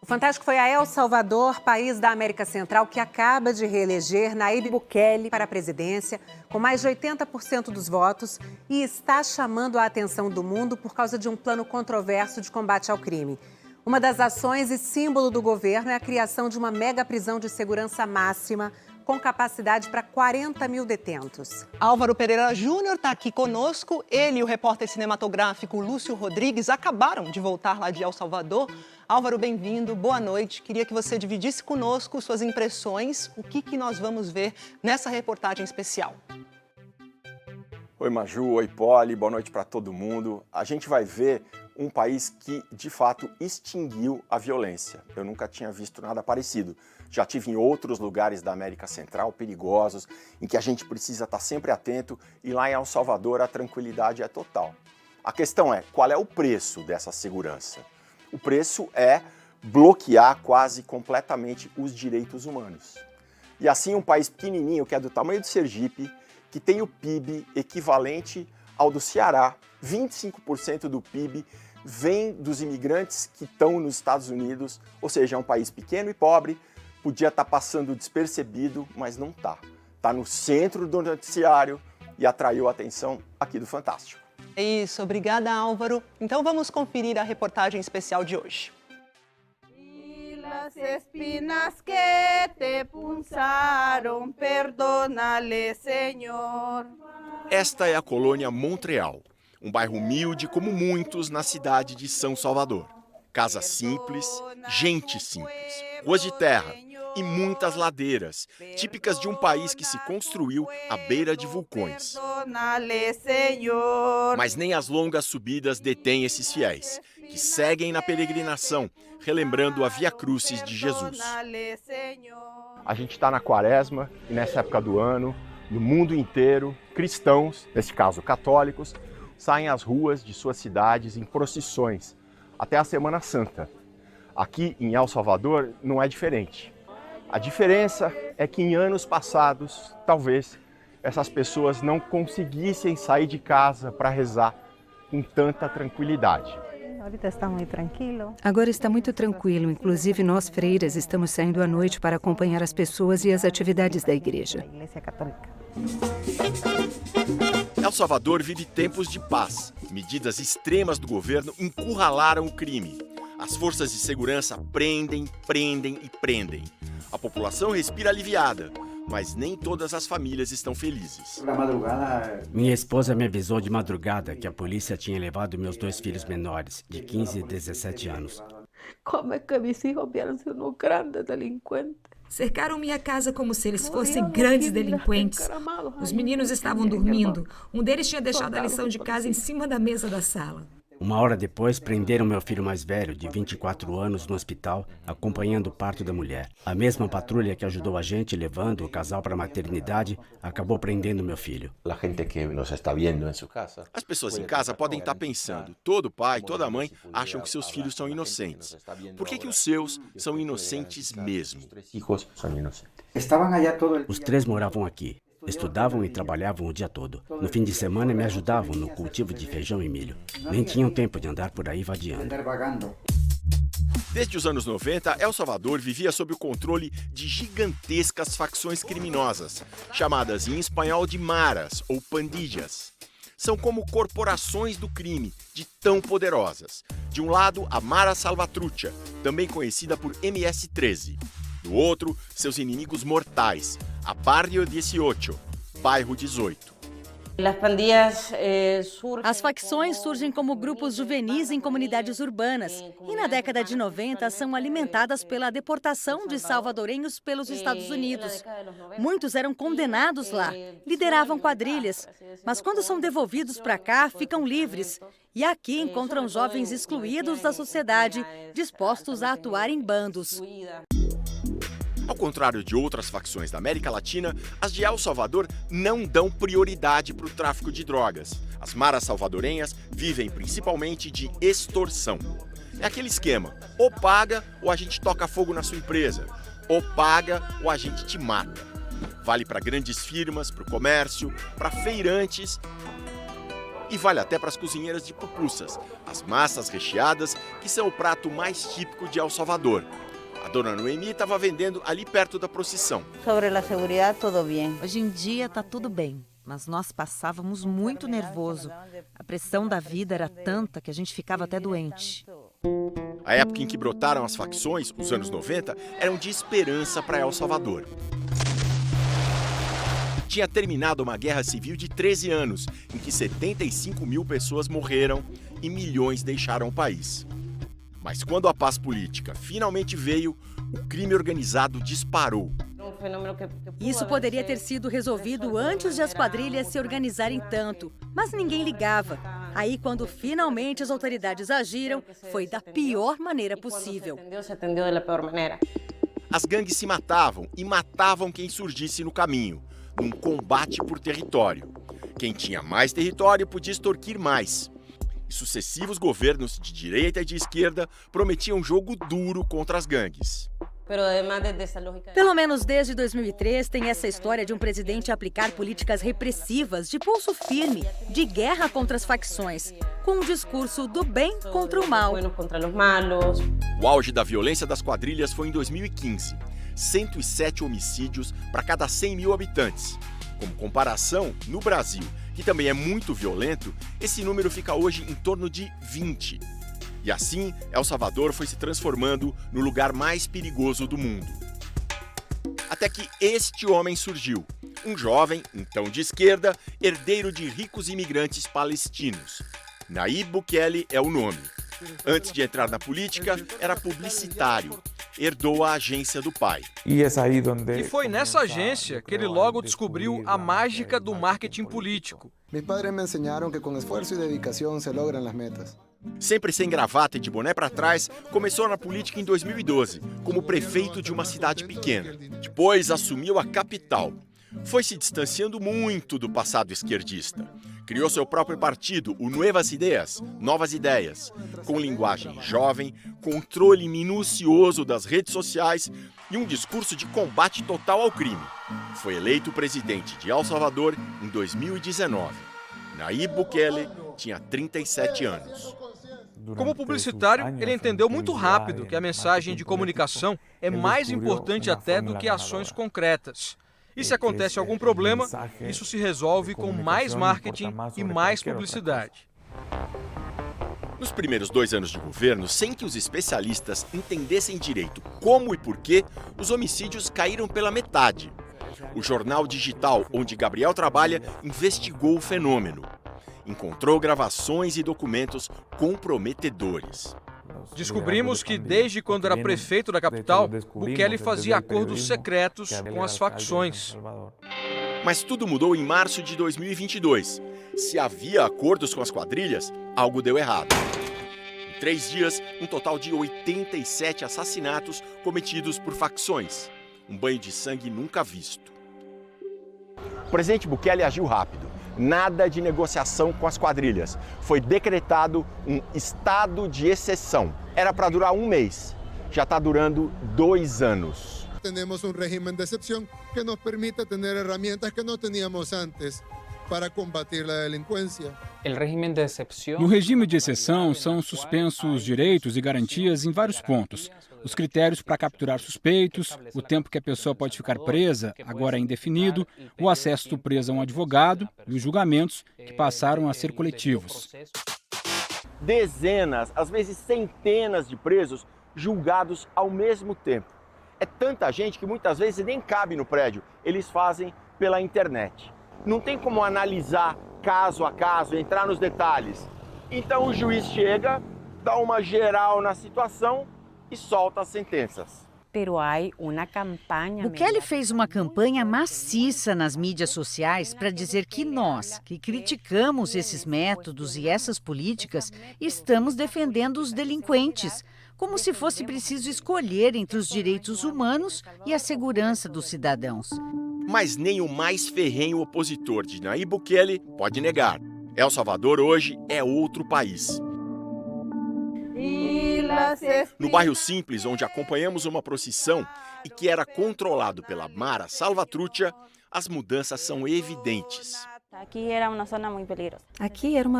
Fantástico foi a El Salvador, país da América Central, que acaba de reeleger Nayib Bukele para a presidência, com mais de 80% dos votos, e está chamando a atenção do mundo por causa de um plano controverso de combate ao crime. Uma das ações e símbolo do governo é a criação de uma mega prisão de segurança máxima, com capacidade para 40 mil detentos. Álvaro Pereira Júnior está aqui conosco. Ele e o repórter cinematográfico Lúcio Rodrigues acabaram de voltar lá de El Salvador. Álvaro, bem-vindo, boa noite. Queria que você dividisse conosco suas impressões, o que nós vamos ver nessa reportagem especial. Oi, Maju, oi, Poli, boa noite para todo mundo. A gente vai ver um país que, de fato, extinguiu a violência. Eu nunca tinha visto nada parecido. Já tive em outros lugares da América Central, perigosos, em que a gente precisa estar sempre atento, e lá em El Salvador a tranquilidade é total. A questão é, qual é o preço dessa segurança? O preço é bloquear quase completamente os direitos humanos. E assim um país pequenininho, que é do tamanho do Sergipe, que tem o PIB equivalente ao do Ceará, 25% do PIB vem dos imigrantes que estão nos Estados Unidos, ou seja, é um país pequeno e pobre, podia estar passando despercebido, mas não está. Está no centro do noticiário e atraiu a atenção aqui do Fantástico. É isso, obrigada, Álvaro. Então vamos conferir a reportagem especial de hoje. Las espinas que te punzaron, perdónale, Senhor. Esta é a colônia Montreal, um bairro humilde como muitos na cidade de São Salvador. Casa simples, gente simples, ruas de terra e muitas ladeiras, típicas de um país que se construiu à beira de vulcões. Mas nem as longas subidas detêm esses fiéis, que seguem na peregrinação, relembrando a Via Crucis de Jesus. A gente está na Quaresma e nessa época do ano, no mundo inteiro, cristãos, nesse caso católicos, saem às ruas de suas cidades em procissões, até a Semana Santa. Aqui em El Salvador não é diferente. A diferença é que em anos passados, talvez, essas pessoas não conseguissem sair de casa para rezar com tanta tranquilidade. Agora está muito tranquilo, inclusive nós freiras estamos saindo à noite para acompanhar as pessoas e as atividades da igreja. El Salvador vive tempos de paz. Medidas extremas do governo encurralaram o crime. As forças de segurança prendem e prendem. A população respira aliviada, mas nem todas as famílias estão felizes. Minha esposa me avisou de madrugada que a polícia tinha levado meus 2 filhos menores, de 15 e 17 anos. Como é que meus filhos vieram ser um grande delinquente? Cercaram minha casa como se eles fossem grandes delinquentes. Os meninos estavam dormindo. Um deles tinha deixado a lição de casa em cima da mesa da sala. 1 hora depois, prenderam meu filho mais velho, de 24 anos, no hospital, acompanhando o parto da mulher. A mesma patrulha que ajudou a gente, levando o casal para a maternidade, acabou prendendo meu filho. As pessoas em casa podem estar pensando, todo pai, toda mãe acham que seus filhos são inocentes. Por que os seus são inocentes mesmo? Os 3 moravam aqui. Estudavam e trabalhavam o dia todo. No fim de semana me ajudavam no cultivo de feijão e milho. Nem tinham tempo de andar por aí vadiando. Desde os anos 90, El Salvador vivia sob o controle de gigantescas facções criminosas, chamadas em espanhol de maras ou pandilhas. São como corporações do crime, de tão poderosas. De um lado, a Mara Salvatrucha, também conhecida por MS-13. Do outro, seus inimigos mortais, a Barrio 18, Bairro 18. As facções surgem como grupos juvenis em comunidades urbanas e na década de 90 são alimentadas pela deportação de salvadorenhos pelos Estados Unidos. Muitos eram condenados lá, lideravam quadrilhas, mas quando são devolvidos para cá, ficam livres. E aqui encontram jovens excluídos da sociedade, dispostos a atuar em bandos. Ao contrário de outras facções da América Latina, as de El Salvador não dão prioridade para o tráfico de drogas. As maras salvadorenhas vivem principalmente de extorsão. É aquele esquema, ou paga ou a gente toca fogo na sua empresa, ou paga ou a gente te mata. Vale para grandes firmas, para o comércio, para feirantes E vale até para as cozinheiras de pupusas, as massas recheadas, que são o prato mais típico de El Salvador. A dona Noemi estava vendendo ali perto da procissão. Sobre a segurança, tudo bem. Hoje em dia está tudo bem, mas nós passávamos muito nervoso. A pressão da vida era tanta que a gente ficava até doente. A época em que brotaram as facções, os anos 90, eram de esperança para El Salvador. Tinha terminado uma guerra civil de 13 anos, em que 75 mil pessoas morreram e milhões deixaram o país. Mas quando a paz política finalmente veio, o crime organizado disparou. Isso poderia ter sido resolvido antes de as quadrilhas se organizarem tanto, mas ninguém ligava. Aí, quando finalmente as autoridades agiram, foi da pior maneira possível. As gangues se matavam e matavam quem surgisse no caminho, num combate por território. Quem tinha mais território podia extorquir mais. E sucessivos governos de direita e de esquerda prometiam jogo duro contra as gangues. Pelo menos desde 2003 tem essa história de um presidente aplicar políticas repressivas, de pulso firme, de guerra contra as facções, com um discurso do bem contra o mal. O auge da violência das quadrilhas foi em 2015. 107 homicídios para cada 100 mil habitantes. Como comparação, no Brasil, que também é muito violento, esse número fica hoje em torno de 20. E assim, El Salvador foi se transformando no lugar mais perigoso do mundo. Até que este homem surgiu, um jovem, então de esquerda, herdeiro de ricos imigrantes palestinos. Nayib Bukele é o nome. Antes de entrar na política, era publicitário. Herdou a agência do pai. E foi nessa agência que ele logo descobriu a mágica do marketing político. Meus pais me ensinaram que com esforço e dedicação se logran as metas. Sempre sem gravata e de boné para trás, começou na política em 2012, como prefeito de uma cidade pequena. Depois assumiu a capital. Foi se distanciando muito do passado esquerdista. Criou seu próprio partido, o Nuevas Ideas, Novas Ideias, com linguagem jovem, controle minucioso das redes sociais e um discurso de combate total ao crime. Foi eleito presidente de El Salvador em 2019. Nayib Bukele tinha 37 anos. Como publicitário, ele entendeu muito rápido que a mensagem de comunicação é mais importante até do que ações concretas. E se acontece algum problema, isso se resolve com mais marketing e mais publicidade. Nos primeiros 2 anos de governo, sem que os especialistas entendessem direito como e por quê, os homicídios caíram pela metade. O jornal digital onde Gabriel trabalha investigou o fenômeno. Encontrou gravações e documentos comprometedores. Descobrimos que, desde quando era prefeito da capital, Bukele fazia acordos secretos com as facções. Mas tudo mudou em março de 2022. Se havia acordos com as quadrilhas, algo deu errado. Em 3 dias, um total de 87 assassinatos cometidos por facções. Um banho de sangue nunca visto. O presidente Bukele agiu rápido. Nada de negociação com as quadrilhas. Foi decretado um estado de exceção. Era para durar 1 mês. Já está durando 2 anos. Temos um regime de exceção que nos permite ter ferramentas que não tínhamos antes para combater a delinquência. No regime de exceção, são suspensos direitos e garantias em vários pontos. Os critérios para capturar suspeitos, o tempo que a pessoa pode ficar presa, agora é indefinido, o acesso do preso a um advogado e os julgamentos, que passaram a ser coletivos. Dezenas, às vezes centenas de presos julgados ao mesmo tempo. É tanta gente que muitas vezes nem cabe no prédio, eles fazem pela internet. Não tem como analisar caso a caso, entrar nos detalhes. Então o juiz chega, dá uma geral na situação e solta as sentenças. Bukele fez uma campanha maciça nas mídias sociais para dizer que nós, que criticamos esses métodos e essas políticas, estamos defendendo os delinquentes, como se fosse preciso escolher entre os direitos humanos e a segurança dos cidadãos. Mas nem o mais ferrenho opositor de Nayib Bukele pode negar. El Salvador hoje é outro país. No bairro Simples, onde acompanhamos uma procissão e que era controlado pela Mara Salvatrucha, as mudanças são evidentes. Aqui era uma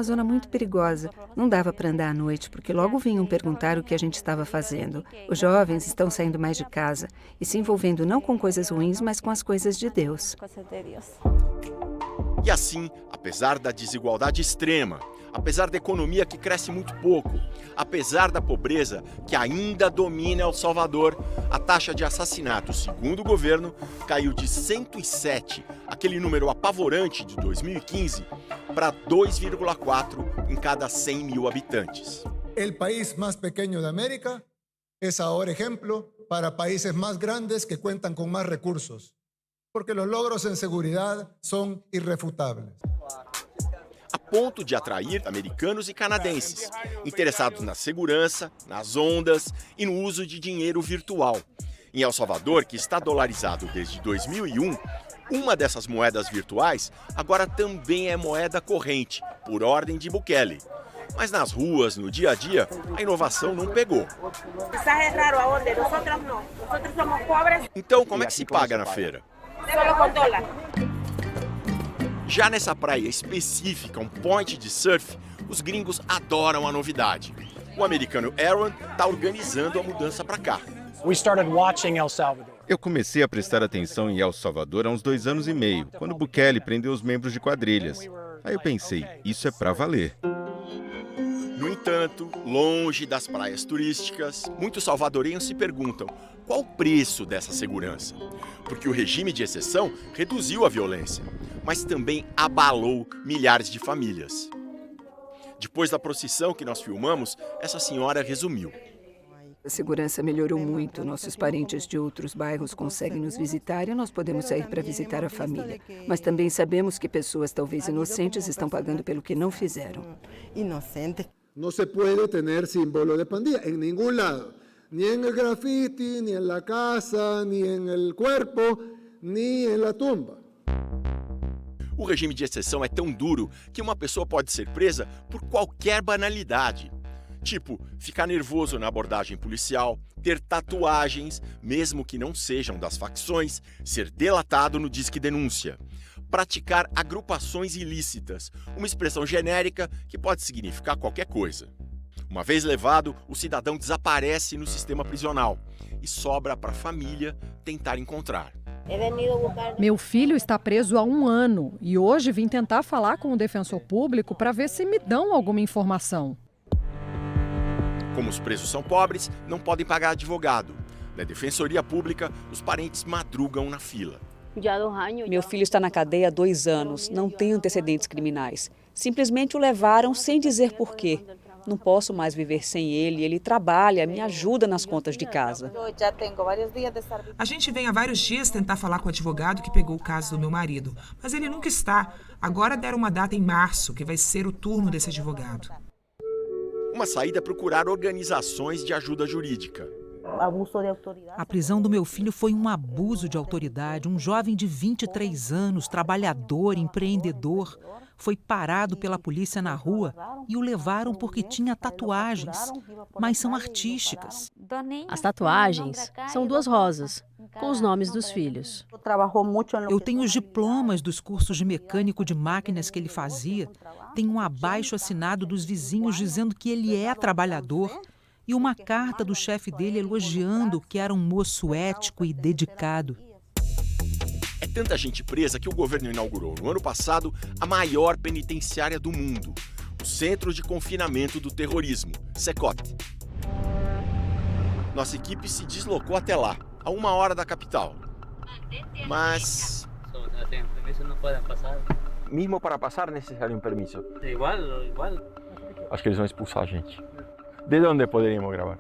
zona muito perigosa. Não dava para andar à noite, porque logo vinham perguntar o que a gente estava fazendo. Os jovens estão saindo mais de casa e se envolvendo não com coisas ruins, mas com as coisas de Deus. E assim, apesar da desigualdade extrema, apesar da economia que cresce muito pouco, apesar da pobreza que ainda domina El Salvador, a taxa de assassinatos, segundo o governo, caiu de 107, aquele número apavorante de 2015, para 2,4 em cada 100 mil habitantes. El país más pequeño de América es ahora ejemplo para países más grandes que cuentan con más recursos, porque los logros en seguridad son irrefutables. A ponto de atrair americanos e canadenses, interessados na segurança, nas ondas e no uso de dinheiro virtual. Em El Salvador, que está dolarizado desde 2001, uma dessas moedas virtuais agora também é moeda corrente, por ordem de Bukele. Mas nas ruas, no dia a dia, a inovação não pegou. Então, como é que se paga na feira? Já nessa praia específica, um point de surf, os gringos adoram a novidade. O americano Aaron está organizando a mudança para cá. Eu comecei a prestar atenção em El Salvador há uns 2 anos e meio, quando Bukele prendeu os membros de quadrilhas. Aí eu pensei, isso é para valer. No entanto, longe das praias turísticas, muitos salvadorenhos se perguntam qual o preço dessa segurança. Porque o regime de exceção reduziu a violência, mas também abalou milhares de famílias. Depois da procissão que nós filmamos, essa senhora resumiu. A segurança melhorou muito. Nossos parentes de outros bairros conseguem nos visitar e nós podemos sair para visitar a família. Mas também sabemos que pessoas talvez inocentes estão pagando pelo que não fizeram. Inocente. Não se pode ter símbolo de pandilla em nenhum lado. Nem en el graffiti, ni en la casa, ni en el cuerpo, ni en la tumba. O regime de exceção é tão duro que uma pessoa pode ser presa por qualquer banalidade. Tipo, ficar nervoso na abordagem policial, ter tatuagens, mesmo que não sejam das facções, ser delatado no Disque Denúncia, praticar agrupações ilícitas, uma expressão genérica que pode significar qualquer coisa. Uma vez levado, o cidadão desaparece no sistema prisional e sobra para a família tentar encontrar. Meu filho está preso há 1 ano e hoje vim tentar falar com o defensor público para ver se me dão alguma informação. Como os presos são pobres, não podem pagar advogado. Na defensoria pública, os parentes madrugam na fila. Meu filho está na cadeia há 2 anos, não tem antecedentes criminais. Simplesmente o levaram sem dizer por quê. Não posso mais viver sem ele, ele trabalha, me ajuda nas contas de casa. A gente vem há vários dias tentar falar com o advogado que pegou o caso do meu marido, mas ele nunca está. Agora deram uma data em março, que vai ser o turno desse advogado. Uma saída é procurar organizações de ajuda jurídica. A prisão do meu filho foi um abuso de autoridade. Um jovem de 23 anos, trabalhador, empreendedor, foi parado pela polícia na rua e o levaram porque tinha tatuagens, mas são artísticas. As tatuagens são 2 rosas, com os nomes dos filhos. Eu tenho os diplomas dos cursos de mecânico de máquinas que ele fazia, tenho um abaixo-assinado dos vizinhos dizendo que ele é trabalhador e uma carta do chefe dele elogiando que era um moço ético e dedicado. É tanta gente presa que o governo inaugurou no ano passado a maior penitenciária do mundo, o Centro de Confinamento do Terrorismo, CECOT. Nossa equipe se deslocou até lá, a 1 hora da capital. Mas... Mesmo para passar é necessário um permisso? Igual. Acho que eles vão expulsar a gente. De onde poderíamos gravar?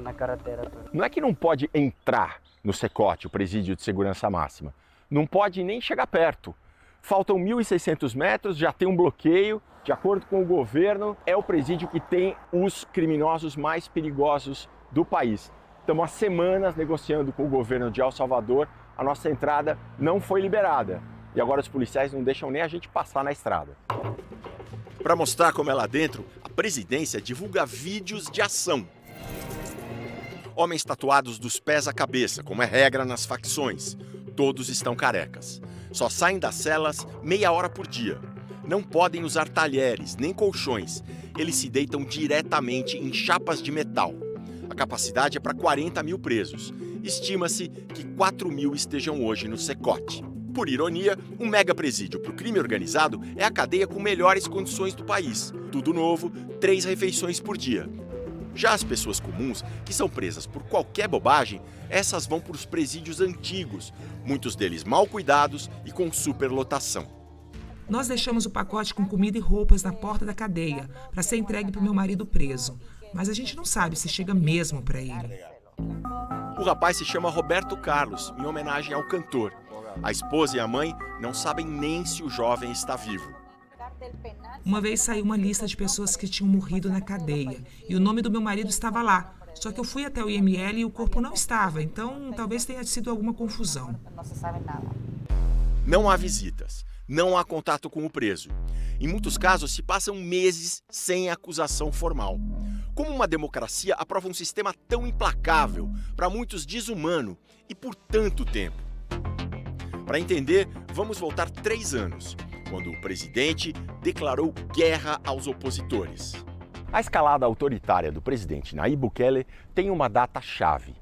Na carretera. Não é que não pode entrar no CECOT, o Presídio de Segurança Máxima. Não pode nem chegar perto. Faltam 1.600 metros, já tem um bloqueio. De acordo com o governo, é o presídio que tem os criminosos mais perigosos do país. Estamos há semanas negociando com o governo de El Salvador. A nossa entrada não foi liberada. E agora os policiais não deixam nem a gente passar na estrada. Para mostrar como é lá dentro, a presidência divulga vídeos de ação. Homens tatuados dos pés à cabeça, como é regra nas facções. Todos estão carecas. Só saem das celas meia hora por dia. Não podem usar talheres nem colchões. Eles se deitam diretamente em chapas de metal. A capacidade é para 40 mil presos. Estima-se que 4 mil estejam hoje no Secote. Por ironia, um mega presídio para o crime organizado é a cadeia com melhores condições do país. Tudo novo, 3 refeições por dia. Já as pessoas comuns, que são presas por qualquer bobagem, essas vão para os presídios antigos, muitos deles mal cuidados e com superlotação. Nós deixamos o pacote com comida e roupas na porta da cadeia para ser entregue para o meu marido preso. Mas a gente não sabe se chega mesmo para ele. O rapaz se chama Roberto Carlos, em homenagem ao cantor. A esposa e a mãe não sabem nem se o jovem está vivo. Uma vez saiu uma lista de pessoas que tinham morrido na cadeia e o nome do meu marido estava lá. Só que eu fui até o IML e o corpo não estava, então talvez tenha sido alguma confusão. Não há visitas, não há contato com o preso. Em muitos casos se passam meses sem acusação formal. Como uma democracia aprova um sistema tão implacável, para muitos desumano e por tanto tempo? Para entender, vamos voltar 3 anos, quando o presidente declarou guerra aos opositores. A escalada autoritária do presidente Nayib Bukele tem uma data-chave: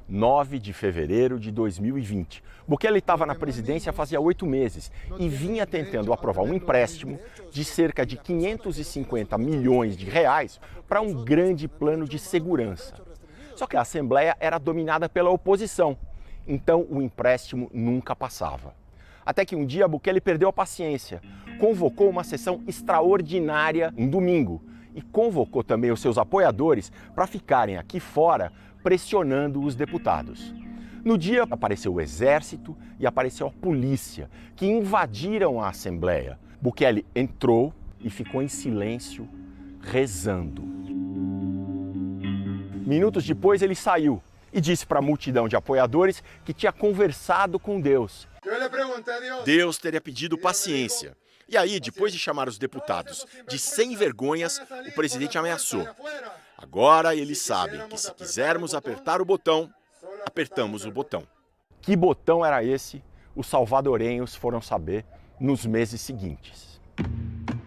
9 de fevereiro de 2020. Bukele estava na presidência fazia 8 meses e vinha tentando aprovar um empréstimo de cerca de 550 milhões de reais para um grande plano de segurança. Só que a Assembleia era dominada pela oposição, então o empréstimo nunca passava. Até que um dia Bukele perdeu a paciência, convocou uma sessão extraordinária um domingo e convocou também os seus apoiadores para ficarem aqui fora pressionando os deputados. No dia apareceu o exército e apareceu a polícia, que invadiram a Assembleia. Bukele entrou e ficou em silêncio, rezando. Minutos depois ele saiu e disse para a multidão de apoiadores que tinha conversado com Deus. Deus teria pedido paciência. E aí, depois de chamar os deputados de sem vergonhas, o presidente ameaçou. Agora eles sabem que se quisermos apertar o botão, apertamos o botão. Que botão era esse? Os salvadorenhos foram saber nos meses seguintes.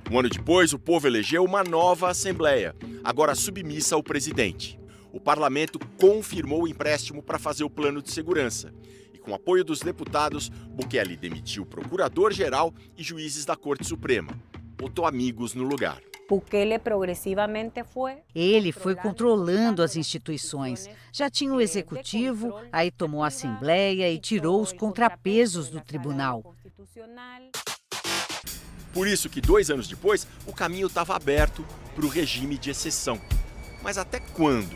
Um ano depois, o povo elegeu uma nova Assembleia, agora submissa ao presidente. O parlamento confirmou o empréstimo para fazer o plano de segurança. E com o apoio dos deputados, Bukele demitiu o procurador-geral e juízes da Corte Suprema. Botou amigos no lugar. Ele foi controlando as instituições. Já tinha o executivo, aí tomou a Assembleia e tirou os contrapesos do tribunal. Por isso que 2 anos depois, o caminho estava aberto para o regime de exceção. Mas até quando?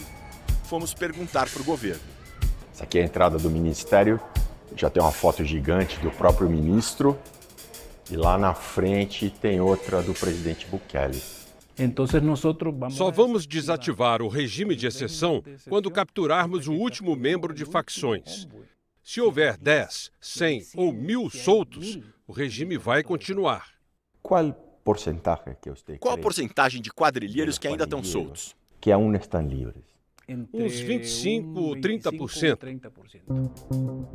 Fomos perguntar para o governo. Essa aqui é a entrada do ministério. Já tem uma foto gigante do próprio ministro. E lá na frente tem outra do presidente Bukele. Só vamos desativar o regime de exceção quando capturarmos o último membro de facções. Se houver 10, 100 ou 1000 soltos, o regime vai continuar. Qual a porcentagem de quadrilheiros que ainda estão soltos? Que aún estão livres. Uns 25 ou 30%.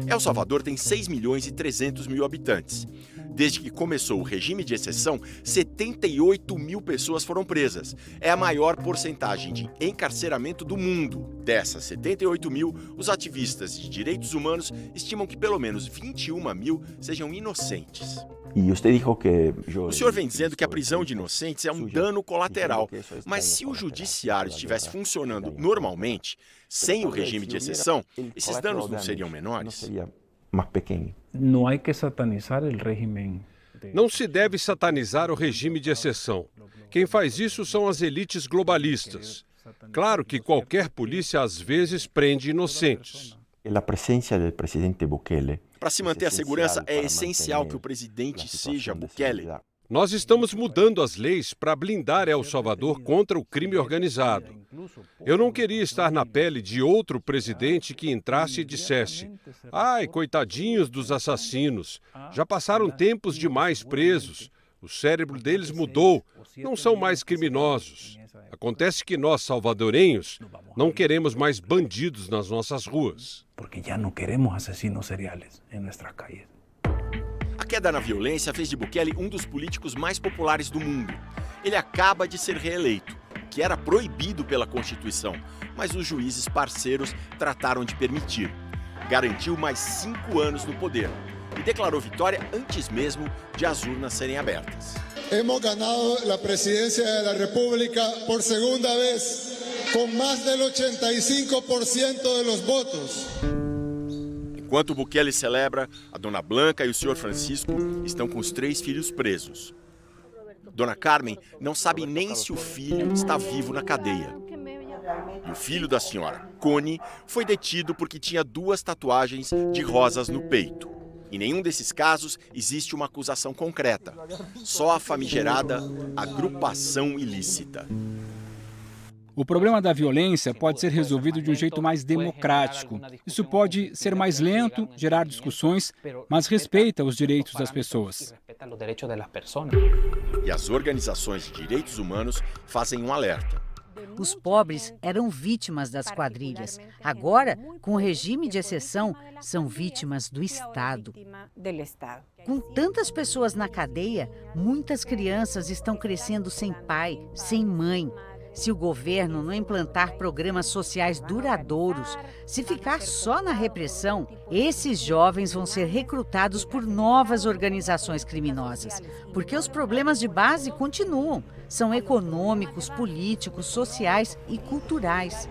El Salvador tem 6 milhões e 300 mil habitantes. Desde que começou o regime de exceção, 78 mil pessoas foram presas. É a maior porcentagem de encarceramento do mundo. Dessas 78 mil, os ativistas de direitos humanos estimam que pelo menos 21 mil sejam inocentes. O senhor vem dizendo que a prisão de inocentes é um dano colateral, mas se o judiciário estivesse funcionando normalmente, sem o regime de exceção, esses danos não seriam menores? Não se deve satanizar o regime de exceção. Quem faz isso são as elites globalistas. Claro que qualquer polícia às vezes prende inocentes. A presença do presidente Bukele. Para se manter a segurança, é essencial que o presidente seja Bukele. Nós estamos mudando as leis para blindar El Salvador contra o crime organizado. Eu não queria estar na pele de outro presidente que entrasse e dissesse: "Ai, coitadinhos dos assassinos, já passaram tempos demais presos, o cérebro deles mudou, não são mais criminosos." Acontece que nós, salvadorenhos, não queremos mais bandidos nas nossas ruas. A queda na violência fez de Bukele um dos políticos mais populares do mundo. Ele acaba de ser reeleito, que era proibido pela Constituição, mas os juízes parceiros trataram de permitir. Garantiu mais 5 anos no poder e declarou vitória antes mesmo de as urnas serem abertas. Hemos ganado a presidência da República por segunda vez, com mais del 85% de los votos. Enquanto Bukele celebra, a dona Blanca e o senhor Francisco estão com os 3 filhos presos. Dona Carmen não sabe nem se o filho está vivo na cadeia. E o filho da senhora, Cone, foi detido porque tinha 2 tatuagens de rosas no peito. Em nenhum desses casos existe uma acusação concreta, só a famigerada agrupação ilícita. O problema da violência pode ser resolvido de um jeito mais democrático. Isso pode ser mais lento, gerar discussões, mas respeita os direitos das pessoas. E as organizações de direitos humanos fazem um alerta. Os pobres eram vítimas das quadrilhas. Agora, com o regime de exceção, são vítimas do Estado. Com tantas pessoas na cadeia, muitas crianças estão crescendo sem pai, sem mãe. Se o governo não implantar programas sociais duradouros, se ficar só na repressão, esses jovens vão ser recrutados por novas organizações criminosas. Porque os problemas de base continuam. São econômicos, políticos, sociais e culturais.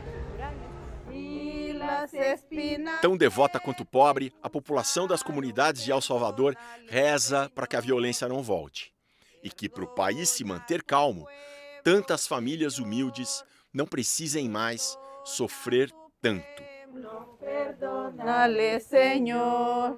Tão devota quanto pobre, a população das comunidades de El Salvador reza para que a violência não volte. E que, para o país se manter calmo, tantas famílias humildes não precisem mais sofrer tanto. Perdónale, Senhor.